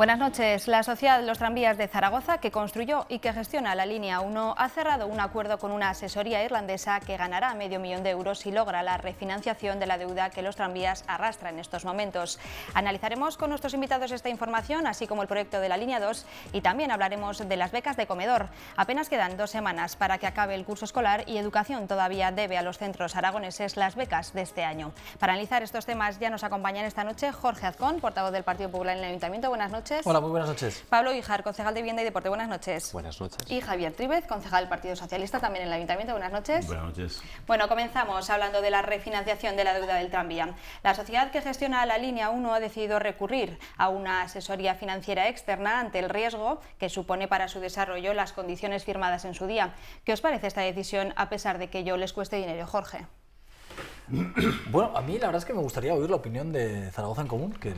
Buenas noches. La Sociedad Los Tranvías de Zaragoza, que construyó y que gestiona la línea 1, ha cerrado un acuerdo con una asesoría irlandesa que ganará medio millón de euros si logra la refinanciación de la deuda que los tranvías arrastra en estos momentos. Analizaremos con nuestros invitados esta información, así como el proyecto de la línea 2, y también hablaremos de las becas de comedor. Apenas quedan 2 semanas para que acabe el curso escolar y Educación todavía debe a los centros aragoneses las becas de este año. Para analizar estos temas ya nos acompañan esta noche Jorge Azcón, portavoz del Partido Popular en el Ayuntamiento. Buenas noches. Hola, muy buenas noches. Pablo Guijar, concejal de Vivienda y Deporte. Buenas noches. Buenas noches. Y Javier Tríbez, concejal del Partido Socialista, también en el Ayuntamiento. Buenas noches. Buenas noches. Bueno, comenzamos hablando de la refinanciación de la deuda del tranvía. La sociedad que gestiona la línea 1 ha decidido recurrir a una asesoría financiera externa ante el riesgo que supone para su desarrollo las condiciones firmadas en su día. ¿Qué os parece esta decisión a pesar de que ello les cueste dinero, Jorge? Bueno, a mí la verdad es que me gustaría oír la opinión de Zaragoza en Común, que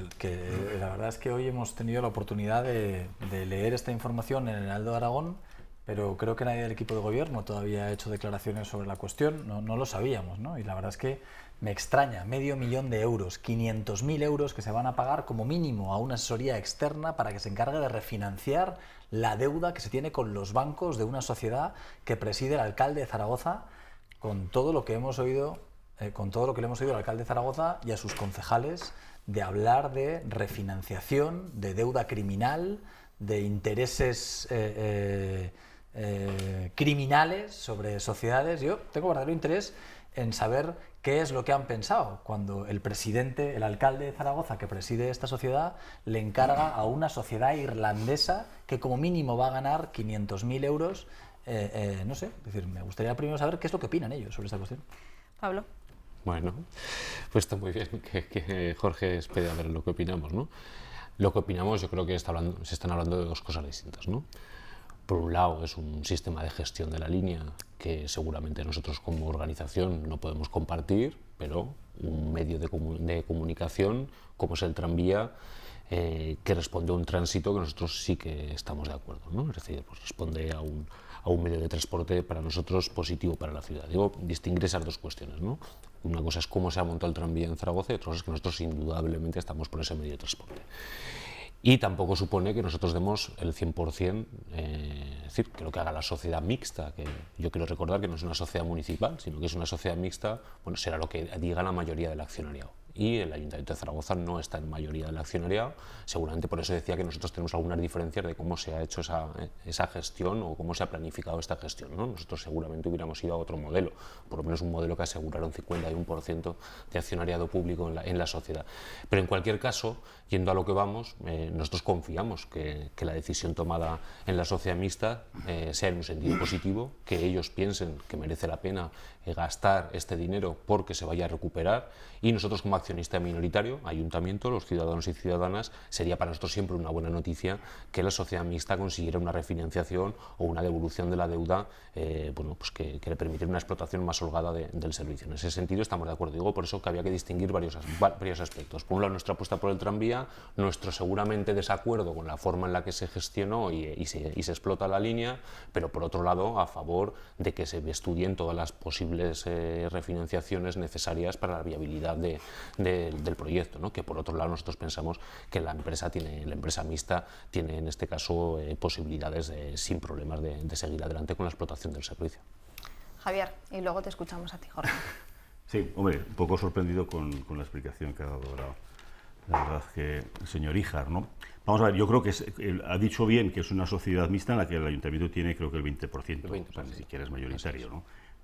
la verdad es que hoy hemos tenido la oportunidad de leer esta información en el Heraldo de Aragón, pero creo que nadie del equipo de gobierno todavía ha hecho declaraciones sobre la cuestión, no lo sabíamos, ¿no? Y la verdad es que me extraña, medio millón de euros, 500.000 euros que se van a pagar como mínimo a una asesoría externa para que se encargue de refinanciar la deuda que se tiene con los bancos de una sociedad que preside el alcalde de Zaragoza, con todo lo que hemos oído... con todo lo que le hemos oído al alcalde de Zaragoza y a sus concejales de hablar de refinanciación, de deuda criminal, de intereses criminales sobre sociedades. Yo tengo verdadero interés en saber qué es lo que han pensado cuando el presidente, el alcalde de Zaragoza que preside esta sociedad, le encarga a una sociedad irlandesa que como mínimo va a ganar 500.000 euros. No sé, es decir, me gustaría primero saber qué es lo que opinan ellos sobre esta cuestión. Pablo. Bueno, pues está muy bien que Jorge espere a ver lo que opinamos, ¿no? Lo que opinamos, yo creo que se están hablando de dos cosas distintas, ¿no? Por un lado, es un sistema de gestión de la línea que seguramente nosotros como organización no podemos compartir, pero un medio de comunicación como es el tranvía, que responde a un tránsito que nosotros sí que estamos de acuerdo, ¿no? Es decir, pues responde a un medio de transporte para nosotros positivo para la ciudad. Digo, distinguir esas dos cuestiones, ¿no? Una cosa es cómo se ha montado el tranvía en Zaragoza y otra cosa es que nosotros indudablemente estamos por ese medio de transporte. Y tampoco supone que nosotros demos el 100%, es decir, que lo que haga la sociedad mixta, que yo quiero recordar que no es una sociedad municipal, sino que es una sociedad mixta, bueno, será lo que diga la mayoría del accionariado. Y el Ayuntamiento de Zaragoza no está en mayoría del accionariado, seguramente por eso decía que nosotros tenemos algunas diferencias de cómo se ha hecho esa gestión o cómo se ha planificado esta gestión, ¿no? Nosotros seguramente hubiéramos ido a otro modelo, por lo menos un modelo que asegurara un 51% de accionariado público en la sociedad. Pero en cualquier caso, yendo a lo que vamos, nosotros confiamos que la decisión tomada en la sociedad mixta sea en un sentido positivo, que ellos piensen que merece la pena gastar este dinero porque se vaya a recuperar, y nosotros como accionista minoritario, ayuntamiento, los ciudadanos y ciudadanas, sería para nosotros siempre una buena noticia que la sociedad mixta consiguiera una refinanciación o una devolución de la deuda, bueno, pues que le permitiera una explotación más holgada del servicio. En ese sentido estamos de acuerdo. Digo por eso que había que distinguir varios aspectos. Por un lado, nuestra apuesta por el tranvía, nuestro seguramente desacuerdo con la forma en la que se gestionó y se explota la línea, pero por otro lado a favor de que se estudien todas las posibles refinanciaciones necesarias para la viabilidad del proyecto, ¿no? Que por otro lado nosotros pensamos que la empresa mixta tiene en este caso posibilidades sin problemas de seguir adelante con la explotación del servicio. Javier, y luego te escuchamos a ti, Jorge. Sí, hombre, un poco sorprendido con la explicación que ha dado ahora, la verdad, que el señor Guijar, ¿no? Vamos a ver, yo creo que ha dicho bien que es una sociedad mixta en la que el ayuntamiento tiene, creo que el 20%, o sea, ni siquiera es mayoritario, ¿no?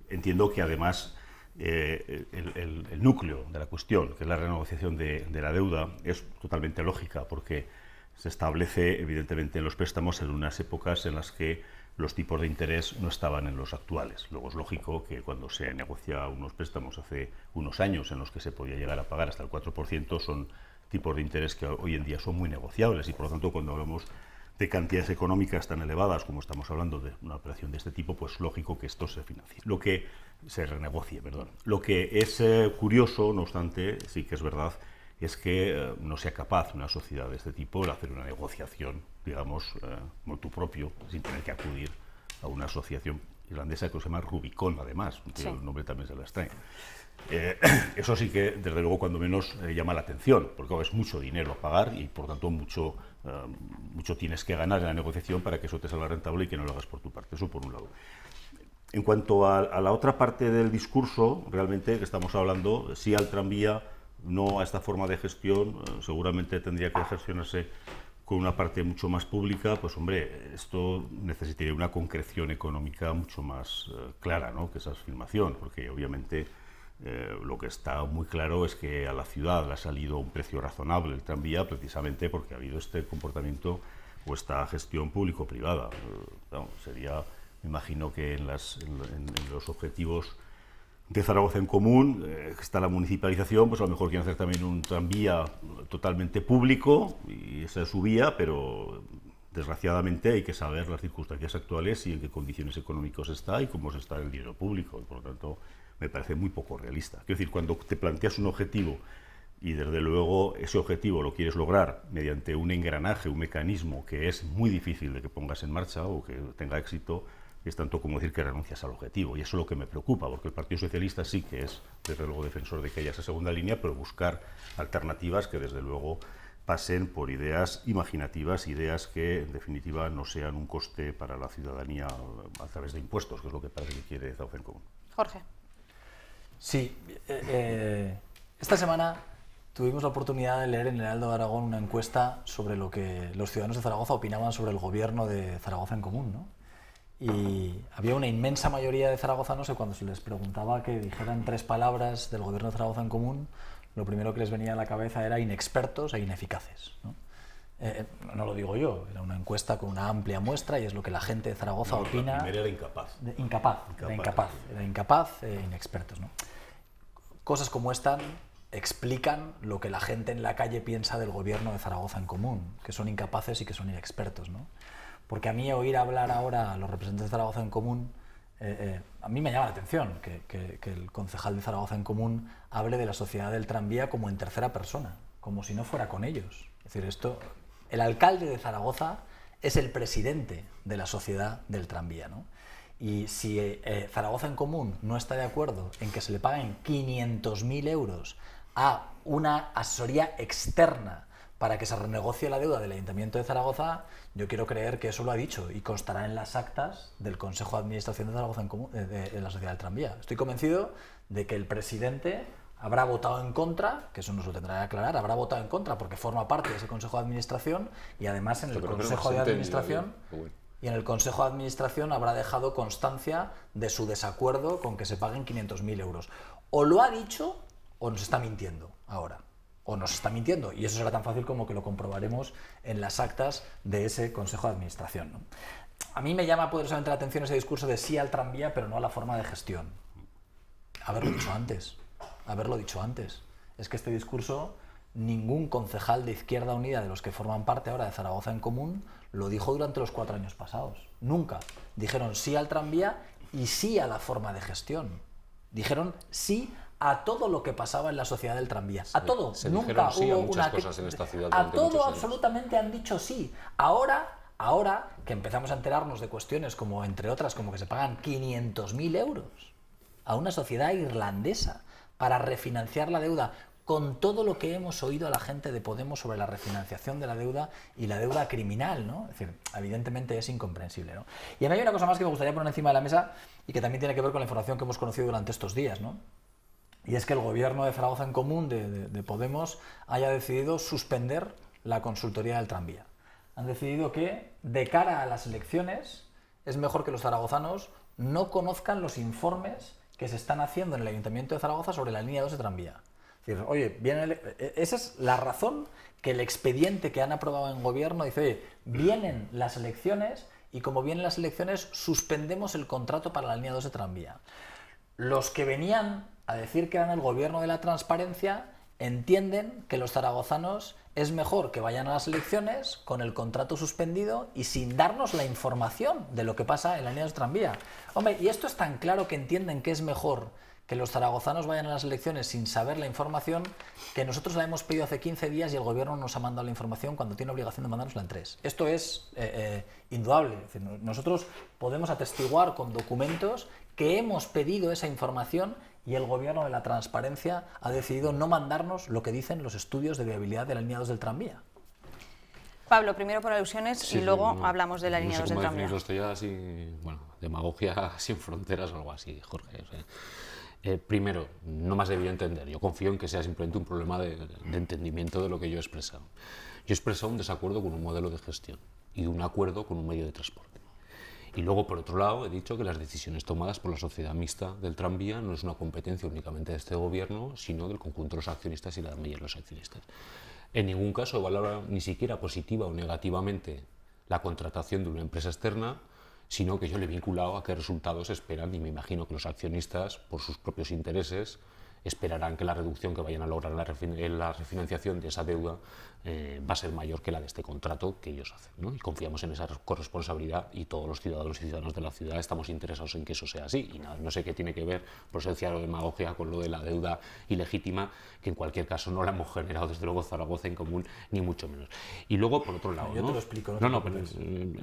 Entiendo que además el núcleo de la cuestión, que es la renegociación de la deuda, es totalmente lógica, porque se establece evidentemente en los préstamos en unas épocas en las que los tipos de interés no estaban en los actuales. Luego es lógico que cuando se negocia unos préstamos hace unos años en los que se podía llegar a pagar hasta el 4%, son tipos de interés que hoy en día son muy negociables, y por lo tanto cuando hablamos de cantidades económicas tan elevadas como estamos hablando de una operación de este tipo, pues lógico que esto se financie. Lo que se renegocie, perdón. Lo que es curioso, no obstante, sí que es verdad, es que no sea capaz una sociedad de este tipo de hacer una negociación, digamos, motu propio, sin tener que acudir a una asociación irlandesa que se llama Rubicon, además, Sí. el nombre también se la extrae. Eso sí que, desde luego, cuando menos llama la atención, porque es mucho dinero a pagar y, por tanto, mucho tienes que ganar en la negociación para que eso te salga rentable y que no lo hagas por tu parte. Eso por un lado. En cuanto a la otra parte del discurso, realmente, que estamos hablando, sí al tranvía, no a esta forma de gestión, seguramente tendría que gestionarse con una parte mucho más pública. Pues hombre, esto necesitaría una concreción económica mucho más clara, ¿no?, que esa afirmación, porque obviamente lo que está muy claro es que a la ciudad le ha salido un precio razonable el tranvía, precisamente porque ha habido este comportamiento o esta gestión público-privada. Sería, me imagino que en los objetivos de Zaragoza en Común está la municipalización, pues a lo mejor quieren hacer también un tranvía totalmente público, y esa es su vía, pero desgraciadamente hay que saber las circunstancias actuales y en qué condiciones económicas está y cómo se está el dinero público, y por lo tanto me parece muy poco realista. Quiero decir, cuando te planteas un objetivo y desde luego ese objetivo lo quieres lograr mediante un engranaje, un mecanismo que es muy difícil de que pongas en marcha o que tenga éxito, es tanto como decir que renuncias al objetivo. Y eso es lo que me preocupa, porque el Partido Socialista sí que es, desde luego, defensor de que haya esa segunda línea, pero buscar alternativas que, desde luego, pasen por ideas imaginativas, ideas que, en definitiva, no sean un coste para la ciudadanía a través de impuestos, que es lo que parece que quiere Zaragoza en Común. Jorge. Sí, esta semana tuvimos la oportunidad de leer en el Heraldo de Aragón una encuesta sobre lo que los ciudadanos de Zaragoza opinaban sobre el gobierno de Zaragoza en Común, ¿no? Y había una inmensa mayoría de zaragozanos que, cuando se les preguntaba que dijeran 3 palabras del gobierno de Zaragoza en Común, lo primero que les venía a la cabeza era inexpertos e ineficaces, ¿no? No lo digo yo, era una encuesta con una amplia muestra y es lo que la gente de Zaragoza opina. La primera era incapaz. Era incapaz, inexpertos, ¿no? Cosas como esta explican lo que la gente en la calle piensa del gobierno de Zaragoza en Común, que son incapaces y que son inexpertos, ¿no? Porque a mí oír hablar ahora a los representantes de Zaragoza en Común, a mí me llama la atención que el concejal de Zaragoza en Común hable de la sociedad del tranvía como en tercera persona, como si no fuera con ellos. Es decir, el alcalde de Zaragoza es el presidente de la sociedad del tranvía, ¿no? Y si Zaragoza en Común no está de acuerdo en que se le paguen 500.000 euros a una asesoría externa para que se renegocie la deuda del Ayuntamiento de Zaragoza, yo quiero creer que eso lo ha dicho y constará en las actas del Consejo de Administración de Zaragoza en Común, de la Sociedad del Tranvía. Estoy convencido de que el presidente habrá votado en contra, que eso nos lo tendrá que aclarar, habrá votado en contra porque forma parte de ese Consejo de Administración, y además en el Consejo de Administración... Y en el Consejo de Administración habrá dejado constancia de su desacuerdo con que se paguen 500.000 euros. O lo ha dicho o nos está mintiendo ahora. O nos está mintiendo. Y eso será tan fácil como que lo comprobaremos en las actas de ese Consejo de Administración, ¿no? A mí me llama poderosamente la atención ese discurso de sí al tranvía, pero no a la forma de gestión. Haberlo dicho antes. Haberlo dicho antes. Es que este discurso, ningún concejal de Izquierda Unida de los que forman parte ahora de Zaragoza en Común lo dijo durante los 4 años pasados. Nunca. Dijeron sí al tranvía y sí a la forma de gestión. Dijeron sí a todo lo que pasaba en la sociedad del tranvía. A todo. Nunca sí hubo a muchas una... cosas en esta ciudad A durante todo muchos años. absolutamente han dicho sí. Ahora que empezamos a enterarnos de cuestiones como, entre otras, como que se pagan 500.000 euros a una sociedad irlandesa para refinanciar la deuda, con todo lo que hemos oído a la gente de Podemos sobre la refinanciación de la deuda y la deuda criminal, ¿no? Es decir, evidentemente es incomprensible, ¿no? Y a mí hay una cosa más que me gustaría poner encima de la mesa y que también tiene que ver con la información que hemos conocido durante estos días, ¿no? Y es que el gobierno de Zaragoza en Común, de Podemos, haya decidido suspender la consultoría del tranvía. Han decidido que, de cara a las elecciones, es mejor que los zaragozanos no conozcan los informes que se están haciendo en el Ayuntamiento de Zaragoza sobre la línea 2 de tranvía. Es decir, oye, esa es la razón que el expediente que han aprobado en gobierno dice, oye, vienen las elecciones y como vienen las elecciones suspendemos el contrato para la línea 2 de tranvía. Los que venían a decir que eran el gobierno de la transparencia entienden que los zaragozanos es mejor que vayan a las elecciones con el contrato suspendido y sin darnos la información de lo que pasa en la línea de tranvía. Hombre, y esto es tan claro que entienden que es mejor que los zaragozanos vayan a las elecciones sin saber la información, que nosotros la hemos pedido hace 15 días y el gobierno nos ha mandado la información cuando tiene obligación de mandárnosla en 3. Esto es indudable. Es decir, nosotros podemos atestiguar con documentos que hemos pedido esa información y el gobierno de la transparencia ha decidido no mandarnos lo que dicen los estudios de viabilidad de la línea 2 del tranvía. Pablo, primero por alusiones y luego hablamos de la línea 2 del tranvía. No sé cómo definirlo esto ya así, bueno, demagogia sin fronteras o algo así, Jorge. O sea, primero, no me has debido entender. Yo confío en que sea simplemente un problema de entendimiento de lo que yo he expresado. Yo he expresado un desacuerdo con un modelo de gestión y un acuerdo con un medio de transporte. Y luego, por otro lado, he dicho que las decisiones tomadas por la sociedad mixta del tranvía no es una competencia únicamente de este gobierno, sino del conjunto de los accionistas y la mayoría de los accionistas. En ningún caso valora ni siquiera positiva o negativamente la contratación de una empresa externa, sino que yo le he vinculado a qué resultados esperan, y me imagino que los accionistas, por sus propios intereses, esperarán que la reducción que vayan a lograr en la refinanciación de esa deuda va a ser mayor que la de este contrato que ellos hacen, ¿no? Y confiamos en esa corresponsabilidad y todos los ciudadanos y ciudadanas de la ciudad estamos interesados en que eso sea así. Y nada, no sé qué tiene que ver, por eso decía lo de demagogia, con lo de la deuda ilegítima, que en cualquier caso no la hemos generado desde luego Zaragoza en común, ni mucho menos. Y luego, por otro lado, yo te lo explico. No, pero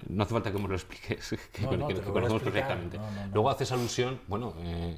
no hace falta que me lo expliques, que conocemos perfectamente. Luego haces alusión, bueno,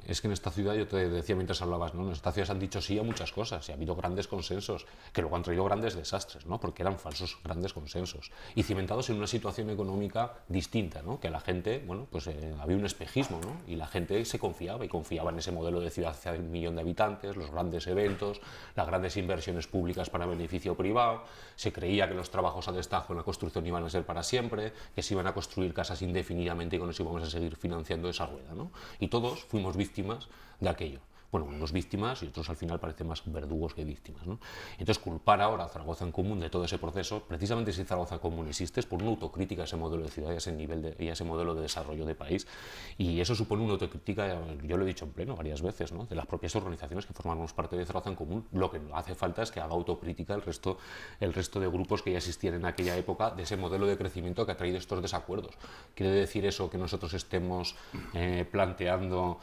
es que en esta ciudad, yo te decía mientras hablabas, ¿no? En esta ciudad se han dicho sí a muchas cosas y ha habido grandes consensos, que luego han traído grandes desastres, ¿no? Porque eran falsos grandes consensos y cimentados en una situación económica distinta, ¿no? Que la gente, bueno, pues había un espejismo, ¿no? Y la gente se confiaba y confiaba en ese modelo de ciudad hacia 1 millón de habitantes, los grandes eventos, las grandes inversiones públicas para beneficio privado, se creía que los trabajos a destajo en la construcción iban a ser para siempre, que se iban a construir casas indefinidamente y con eso íbamos a seguir financiando esa rueda, ¿no? Y todos fuimos víctimas de aquello. Bueno, unos víctimas y otros al final parecen más verdugos que víctimas, ¿no? Entonces, culpar ahora a Zaragoza en Común de todo ese proceso, precisamente si Zaragoza en Común existe, es por una autocrítica a ese modelo de ciudad y a ese nivel y a ese modelo de desarrollo de país. Y eso supone una autocrítica, yo lo he dicho en pleno varias veces, ¿no? De las propias organizaciones que formamos parte de Zaragoza en Común. Lo que hace falta es que haga autocrítica el resto de grupos que ya existían en aquella época de ese modelo de crecimiento que ha traído estos desacuerdos. ¿Quiere decir eso que nosotros estemos planteando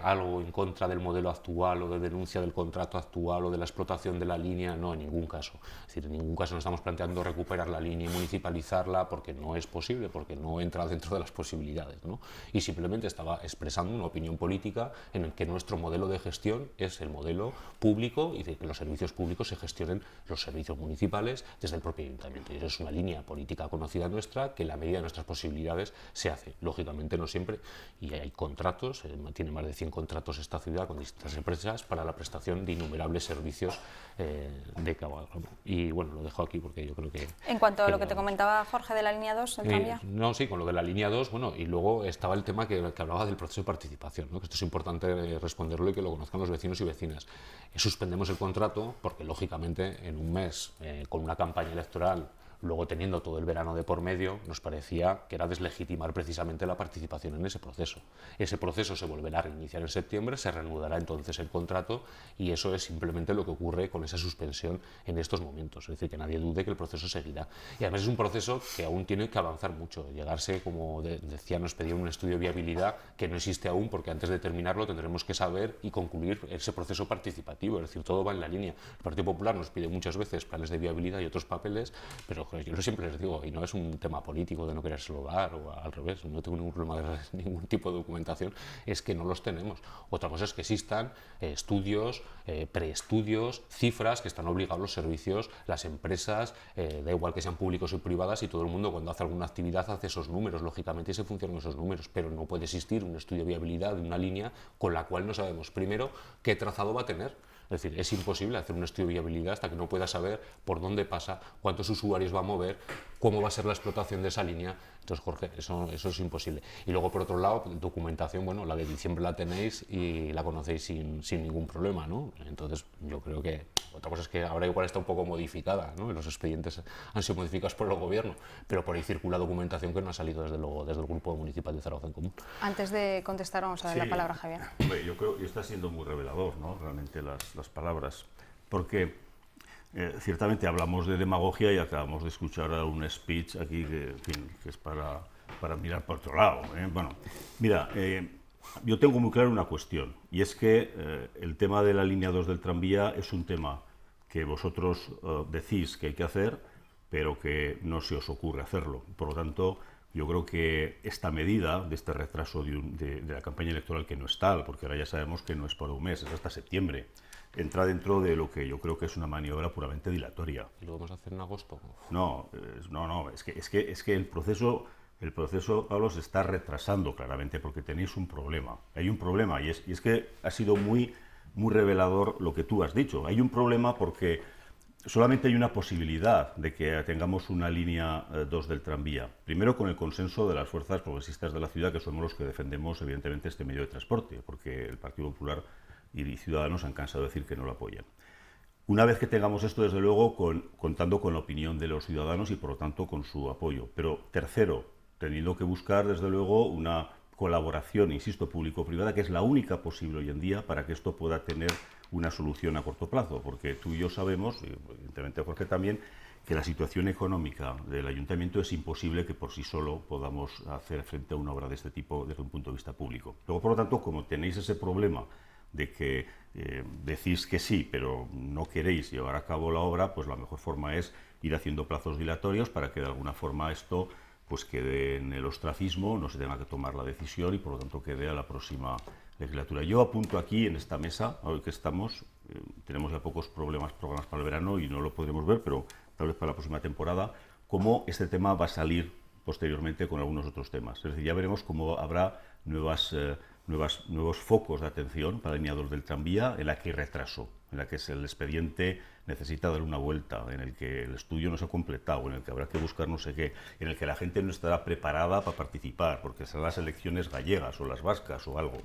algo en contra del modelo actual o de denuncia del contrato actual o de la explotación de la línea? No, en ningún caso. Es decir, en ningún caso nos estamos planteando recuperar la línea y municipalizarla porque no es posible, porque no entra dentro de las posibilidades, ¿no? Y simplemente estaba expresando una opinión política en el que nuestro modelo de gestión es el modelo público y de que los servicios públicos se gestionen los servicios municipales desde el propio ayuntamiento. Y eso es una línea política conocida nuestra que en la medida de nuestras posibilidades se hace. Lógicamente no siempre, y hay contratos, tiene más de 100 contratos esta ciudad con distintas empresas para la prestación de innumerables servicios de cabalgamo. Y bueno, lo dejo aquí porque yo creo que... En cuanto a lo que te comentaba Jorge de la línea 2, el tranvía. No, sí, con lo de la línea 2, bueno, y luego estaba el tema que hablaba del proceso de participación, ¿no? Que esto es importante responderlo y que lo conozcan los vecinos y vecinas. Suspendemos el contrato porque, lógicamente, en un mes, con una campaña electoral, luego teniendo todo el verano de por medio, nos parecía que era deslegitimar precisamente la participación en ese proceso. Ese proceso se volverá a reiniciar en septiembre, se reanudará entonces el contrato y eso es simplemente lo que ocurre con esa suspensión en estos momentos. Es decir, que nadie dude que el proceso seguirá. Y además es un proceso que aún tiene que avanzar mucho. Llegarse, como decía, nos pedían un estudio de viabilidad que no existe aún porque antes de terminarlo tendremos que saber y concluir ese proceso participativo. Es decir, todo va en la línea. El Partido Popular nos pide muchas veces planes de viabilidad y otros papeles, pero yo siempre les digo, y no es un tema político de no querérselo dar o al revés, no tengo ningún problema de ningún tipo de documentación, es que no los tenemos. Otra cosa es que existan estudios, preestudios, cifras que están obligados los servicios, las empresas, da igual que sean públicos o privadas, y todo el mundo cuando hace alguna actividad hace esos números, lógicamente, y se funcionan esos números, pero no puede existir un estudio de viabilidad de una línea con la cual no sabemos, primero, qué trazado va a tener. Es decir, es imposible hacer un estudio de viabilidad hasta que no pueda saber por dónde pasa, cuántos usuarios va a mover, cómo va a ser la explotación de esa línea. Entonces, Jorge, eso es imposible. Y luego, por otro lado, documentación, bueno, la de diciembre la tenéis y la conocéis sin ningún problema, ¿no? Entonces, yo creo que otra cosa es que ahora igual está un poco modificada, ¿no? Los expedientes han sido modificados por el gobierno, pero por ahí circula documentación que no ha salido desde el Grupo Municipal de Zaragoza en Común. Antes de contestar, vamos a dar la palabra a Javier. Hombre, yo creo que está siendo muy revelador, ¿no? Realmente las palabras. porque ciertamente hablamos de demagogia y acabamos de escuchar a un speech aquí que, en fin, que es para mirar por otro lado. Bueno, mira, yo tengo muy claro una cuestión, y es que el tema de la línea 2 del tranvía es un tema que vosotros decís que hay que hacer, pero que no se os ocurre hacerlo. Por lo tanto, yo creo que esta medida de este retraso de la campaña electoral, que no es tal, porque ahora ya sabemos que no es por un mes, es hasta septiembre, entra dentro de lo que yo creo que es una maniobra puramente dilatoria. ¿Y lo vamos a hacer en agosto? No, es que el proceso, Pablo, se está retrasando claramente porque tenéis un problema. Hay un problema y es que ha sido muy revelador lo que tú has dicho. Hay un problema porque solamente hay una posibilidad de que tengamos una línea 2 del tranvía. Primero, con el consenso de las fuerzas progresistas de la ciudad, que somos los que defendemos, evidentemente, este medio de transporte, porque el Partido Popular y Ciudadanos han cansado de decir que no lo apoyan. Una vez que tengamos esto, desde luego, contando con la opinión de los ciudadanos y, por lo tanto, con su apoyo. Pero, tercero, teniendo que buscar, desde luego, una colaboración, insisto, público-privada, que es la única posible hoy en día para que esto pueda tener una solución a corto plazo, porque tú y yo sabemos, y evidentemente Jorge también, que la situación económica del ayuntamiento es imposible que por sí solo podamos hacer frente a una obra de este tipo desde un punto de vista público. Luego, por lo tanto, como tenéis ese problema de que decís que sí, pero no queréis llevar a cabo la obra, pues la mejor forma es ir haciendo plazos dilatorios para que de alguna forma esto pues quede en el ostracismo, no se tenga que tomar la decisión y por lo tanto quede a la próxima legislatura. Yo apunto aquí en esta mesa, hoy que estamos, tenemos ya pocos programas para el verano y no lo podremos ver, pero tal vez para la próxima temporada, cómo este tema va a salir posteriormente con algunos otros temas. Es decir, ya veremos cómo habrá nuevos focos de atención para la línea 2 del tranvía, en la que hay retraso, en la que el expediente necesita dar una vuelta, en el que el estudio no se ha completado, en el que habrá que buscar no sé qué, en el que la gente no estará preparada para participar, porque serán las elecciones gallegas o las vascas o algo,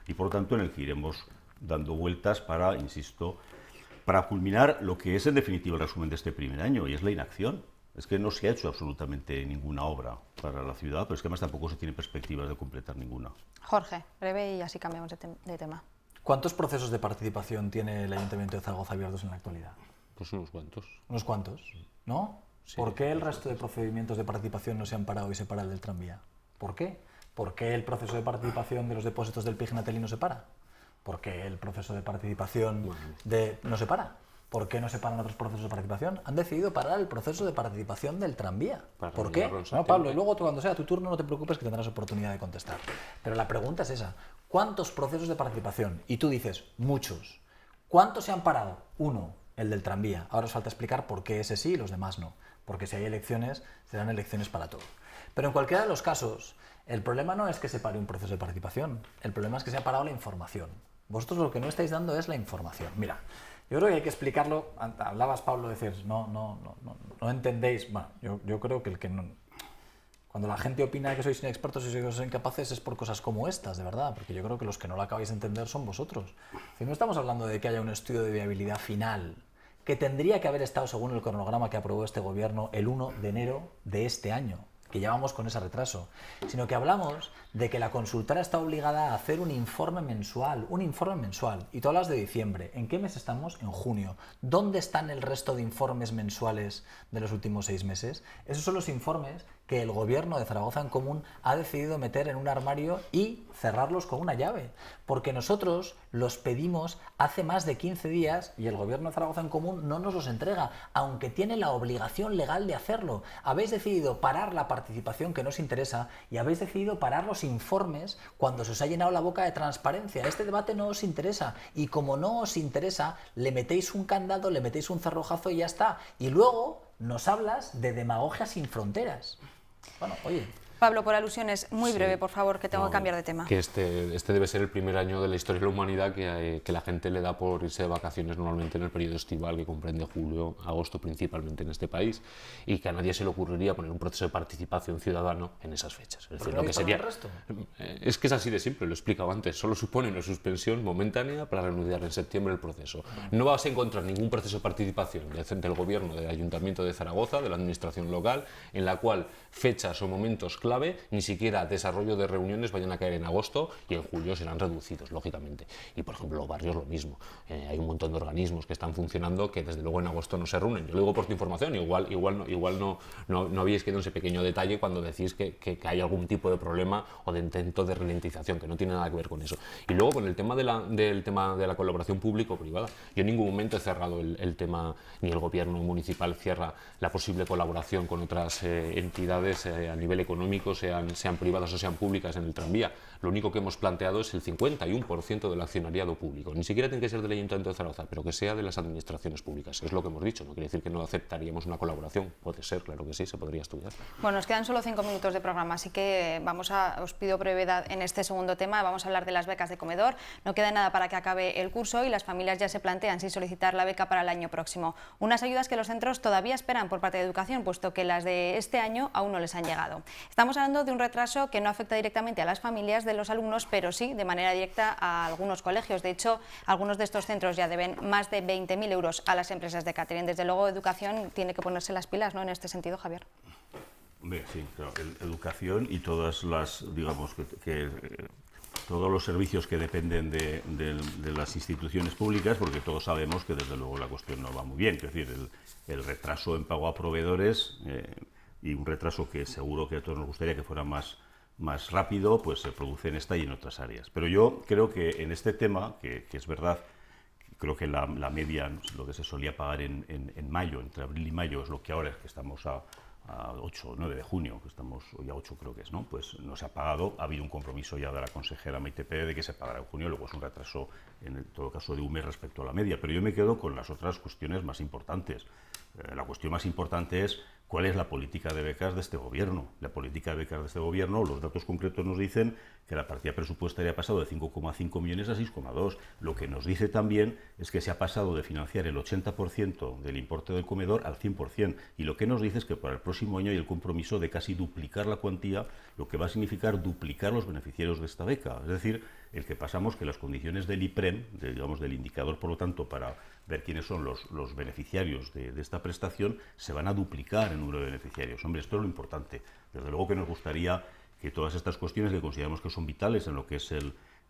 y por lo tanto en el que iremos dando vueltas para, insisto, para culminar lo que es en definitiva el resumen de este primer año, y es la inacción. Es que no se ha hecho absolutamente ninguna obra para la ciudad, pero es que además tampoco se tiene perspectivas de completar ninguna. Jorge, breve y así cambiamos de tema. ¿Cuántos procesos de participación tiene el Ayuntamiento de Zaragoza abiertos en la actualidad? Pues unos cuantos. ¿Unos cuantos? ¿No? Sí. ¿Por qué el resto de procedimientos de participación no se han parado y se para el del tranvía? ¿Por qué? ¿Por qué el proceso de participación de los depósitos del Pignatelli no se para? ¿Por qué el proceso de participación no se para? ¿Por qué no se paran otros procesos de participación? Han decidido parar el proceso de participación del tranvía. ¿Por qué? No, Pablo, y luego cuando sea tu turno no te preocupes que tendrás oportunidad de contestar. Pero la pregunta es esa. ¿Cuántos procesos de participación? Y tú dices, muchos. ¿Cuántos se han parado? Uno, el del tranvía. Ahora os falta explicar por qué ese sí y los demás no. Porque si hay elecciones, serán elecciones para todo. Pero en cualquiera de los casos, el problema no es que se pare un proceso de participación. El problema es que se ha parado la información. Vosotros lo que no estáis dando es la información. Mira, yo creo que hay que explicarlo. Hablabas, Pablo, decías, no entendéis. Bueno, yo creo que el que no... Cuando la gente opina que sois inexpertos y sois incapaces es por cosas como estas, de verdad, porque yo creo que los que no lo acabáis de entender son vosotros. Si no estamos hablando de que haya un estudio de viabilidad final, que tendría que haber estado según el cronograma que aprobó este gobierno el 1 de enero de este año, que ya vamos con ese retraso, sino que hablamos de que la consultora está obligada a hacer un informe mensual, y tú hablas de diciembre. ¿En qué mes estamos? En junio. ¿Dónde están el resto de informes mensuales de los últimos 6 meses? Esos son los informes que el gobierno de Zaragoza en Común ha decidido meter en un armario y cerrarlos con una llave, porque nosotros los pedimos hace más de 15 días y el gobierno de Zaragoza en Común no nos los entrega, aunque tiene la obligación legal de hacerlo. Habéis decidido parar la participación que nos interesa y habéis decidido parar los informes cuando se os ha llenado la boca de transparencia. Este debate no os interesa y como no os interesa, le metéis un candado, le metéis un cerrojazo y ya está. Y luego nos hablas de demagogia sin fronteras. Bueno, oye... Pablo, por alusiones, muy breve, por favor, que tengo que cambiar de tema. Que este debe ser el primer año de la historia de la humanidad que la gente le da por irse de vacaciones normalmente en el periodo estival, que comprende julio, agosto principalmente en este país, y que a nadie se le ocurriría poner un proceso de participación ciudadano en esas fechas. Es decir, lo que sería... Es que es así de simple, lo he explicado antes, solo supone una suspensión momentánea para reanudar en septiembre el proceso. No vas a encontrar ningún proceso de participación del gobierno, del Ayuntamiento de Zaragoza, de la administración local, en la cual fechas o momentos clave clave, ni siquiera desarrollo de reuniones vayan a caer en agosto y en julio serán reducidos, lógicamente. Y por ejemplo, los barrios lo mismo. Hay un montón de organismos que están funcionando que desde luego en agosto no se reúnen. Yo lo digo por tu información, igual no habéis quedado en ese pequeño detalle cuando decís que hay algún tipo de problema o de intento de ralentización, que no tiene nada que ver con eso. Y luego con el tema del tema de la colaboración público-privada, yo en ningún momento he cerrado el tema, ni el gobierno municipal cierra la posible colaboración con otras entidades a nivel económico, sean privadas o sean públicas en el tranvía. Lo único que hemos planteado es el 51% del accionariado público. Ni siquiera tiene que ser del Ayuntamiento de Zaragoza, pero que sea de las administraciones públicas. Es lo que hemos dicho. No quiere decir que no aceptaríamos una colaboración. Puede ser, claro que sí, se podría estudiar. Bueno, nos quedan solo 5 minutos de programa, así que os pido brevedad en este segundo tema. Vamos a hablar de las becas de comedor. No queda nada para que acabe el curso y las familias ya se plantean si solicitar la beca para el año próximo. Unas ayudas que los centros todavía esperan por parte de Educación, puesto que las de este año aún no les han llegado. Estamos hablando de un retraso que no afecta directamente a las familias de los alumnos, pero sí de manera directa a algunos colegios. De hecho, algunos de estos centros ya deben más de 20.000 euros a las empresas de catering. Desde luego, Educación tiene que ponerse las pilas, ¿no?, en este sentido, Javier. Hombre, sí, claro, Educación y todas las, digamos, todos los servicios que dependen de las instituciones públicas, porque todos sabemos que desde luego la cuestión no va muy bien. Es decir, el retraso en pago a proveedores y un retraso que seguro que a todos nos gustaría que fuera más rápido, pues se produce en esta y en otras áreas. Pero yo creo que en este tema, que es verdad, creo que la media, lo que se solía pagar en mayo, entre abril y mayo, es lo que ahora es que estamos a 8 o 9 de junio, que estamos hoy a 8 creo que es, ¿no? Pues no se ha pagado, ha habido un compromiso ya de la consejera Maite Pérez de que se pagará en junio, luego es un retraso en todo caso de un mes respecto a la media, pero yo me quedo con las otras cuestiones más importantes. La cuestión más importante es cuál es la política de becas de este gobierno. La política de becas de este gobierno, los datos concretos nos dicen que la partida presupuestaria ha pasado de 5,5 millones a 6,2. Lo que nos dice también es que se ha pasado de financiar el 80% del importe del comedor al 100%. Y lo que nos dice es que para el próximo año hay el compromiso de casi duplicar la cuantía, lo que va a significar duplicar los beneficiarios de esta beca. Es decir, el que pasamos que las condiciones del IPREM, digamos del indicador, por lo tanto, para ver quiénes son los beneficiarios de esta prestación, se van a duplicar el número de beneficiarios. Hombre, esto es lo importante. Desde luego que nos gustaría que todas estas cuestiones que consideramos que son vitales en lo que es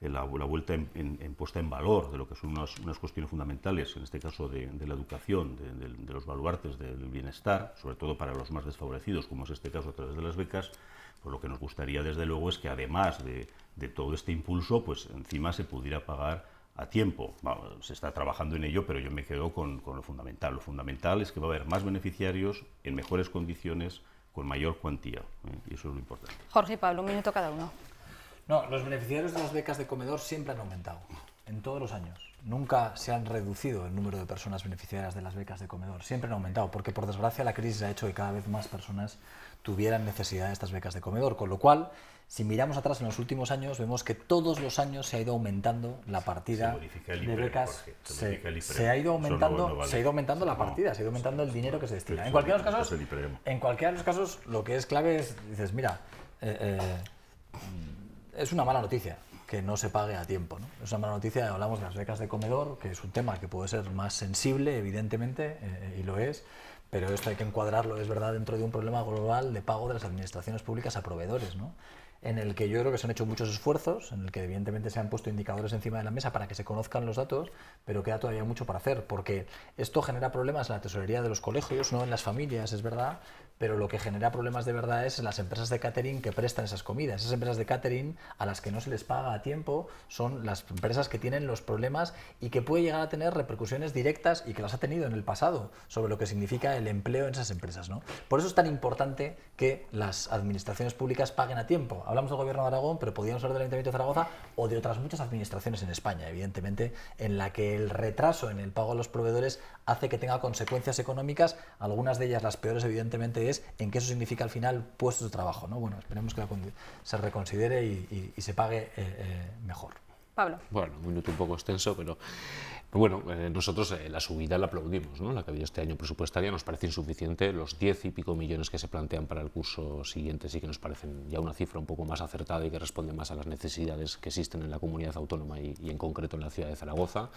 la vuelta en puesta en valor de lo que son unas cuestiones fundamentales, en este caso de la educación, de los baluartes del bienestar, sobre todo para los más desfavorecidos, como es este caso a través de las becas, pues lo que nos gustaría desde luego es que además de todo este impulso, pues encima se pudiera pagar a tiempo. Bueno, se está trabajando en ello, pero yo me quedo con lo fundamental. Lo fundamental es que va a haber más beneficiarios en mejores condiciones, con mayor cuantía, y eso es lo importante. Jorge y Pablo, un minuto cada uno. No, los beneficiarios de las becas de comedor siempre han aumentado, en todos los años. Nunca se han reducido el número de personas beneficiarias de las becas de comedor, siempre han aumentado, porque por desgracia la crisis ha hecho que cada vez más personas tuvieran necesidad de estas becas de comedor, con lo cual, si miramos atrás en los últimos años, vemos que todos los años se ha ido aumentando la partida de becas. Se ha ido aumentando la partida, se ha ido aumentando el dinero que se destina. En cualquiera de los casos, lo que es clave es, dices, mira, es una mala noticia que no se pague a tiempo, ¿no? Es una mala noticia, hablamos de las becas de comedor, que es un tema que puede ser más sensible, evidentemente, y lo es, pero esto hay que encuadrarlo, es verdad, dentro de un problema global de pago de las administraciones públicas a proveedores, ¿no?, en el que yo creo que se han hecho muchos esfuerzos, en el que evidentemente se han puesto indicadores encima de la mesa para que se conozcan los datos, pero queda todavía mucho para hacer, porque esto genera problemas en la tesorería de los colegios, no en las familias, es verdad, pero lo que genera problemas de verdad es en las empresas de catering que prestan esas comidas. Esas empresas de catering a las que no se les paga a tiempo son las empresas que tienen los problemas y que puede llegar a tener repercusiones directas, y que las ha tenido en el pasado, sobre lo que significa el empleo en esas empresas, ¿no? Por eso es tan importante que las administraciones públicas paguen a tiempo. Hablamos del Gobierno de Aragón, pero podríamos hablar del Ayuntamiento de Zaragoza o de otras muchas administraciones en España, evidentemente, en la que el retraso en el pago a los proveedores hace que tenga consecuencias económicas, algunas de ellas las peores, evidentemente, es en qué eso significa al final puestos de trabajo, ¿no? Bueno, esperemos que se reconsidere y se pague mejor. Pablo. Bueno, un minuto un poco extenso, pero Bueno, nosotros la subida la aplaudimos, ¿no? La que ha habido este año presupuestaria nos parece insuficiente. Los 10 y pico millones que se plantean para el curso siguiente sí que nos parecen ya una cifra un poco más acertada y que responde más a las necesidades que existen en la comunidad autónoma y en concreto en la ciudad de Zaragoza,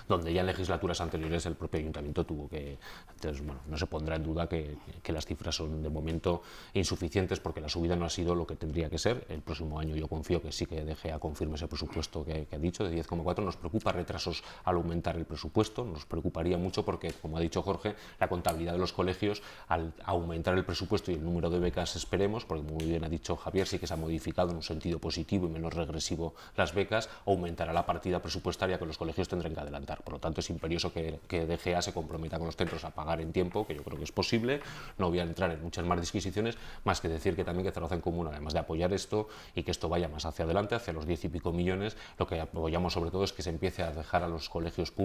donde ya en legislaturas anteriores el propio ayuntamiento tuvo que... Entonces, bueno, no se pondrá en duda que las cifras son de momento insuficientes porque la subida no ha sido lo que tendría que ser. El próximo año yo confío que sí que DGA confirme ese presupuesto que ha dicho de 10,4. Nos preocupa retrasos al aumentar el presupuesto, nos preocuparía mucho porque, como ha dicho Jorge, la contabilidad de los colegios, al aumentar el presupuesto y el número de becas, esperemos, porque muy bien ha dicho Javier, sí que se ha modificado en un sentido positivo y menos regresivo las becas, aumentará la partida presupuestaria que los colegios tendrán que adelantar. Por lo tanto, es imperioso que DGA se comprometa con los centros a pagar en tiempo, que yo creo que es posible. No voy a entrar en muchas más disquisiciones, más que decir que también que Zaragoza en Común, además de apoyar esto y que esto vaya más hacia adelante, hacia los 10 y pico millones, lo que apoyamos sobre todo es que se empiece a dejar a los colegios públicos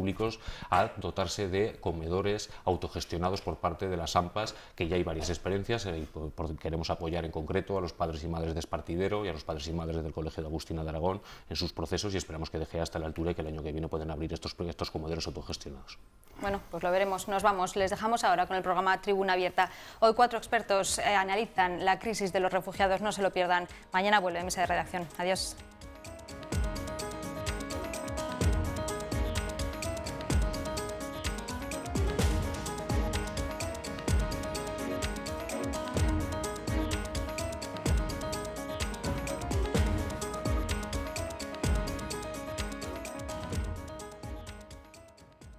a dotarse de comedores autogestionados por parte de las AMPAs, que ya hay varias experiencias y queremos apoyar en concreto a los padres y madres de Espartidero y a los padres y madres del Colegio de Agustina de Aragón en sus procesos y esperamos que deje hasta la altura y que el año que viene puedan abrir estos comedores autogestionados. Bueno, pues lo veremos. Nos vamos. Les dejamos ahora con el programa Tribuna Abierta. Hoy 4 expertos analizan la crisis de los refugiados. No se lo pierdan. Mañana vuelve Mesa de Redacción. Adiós.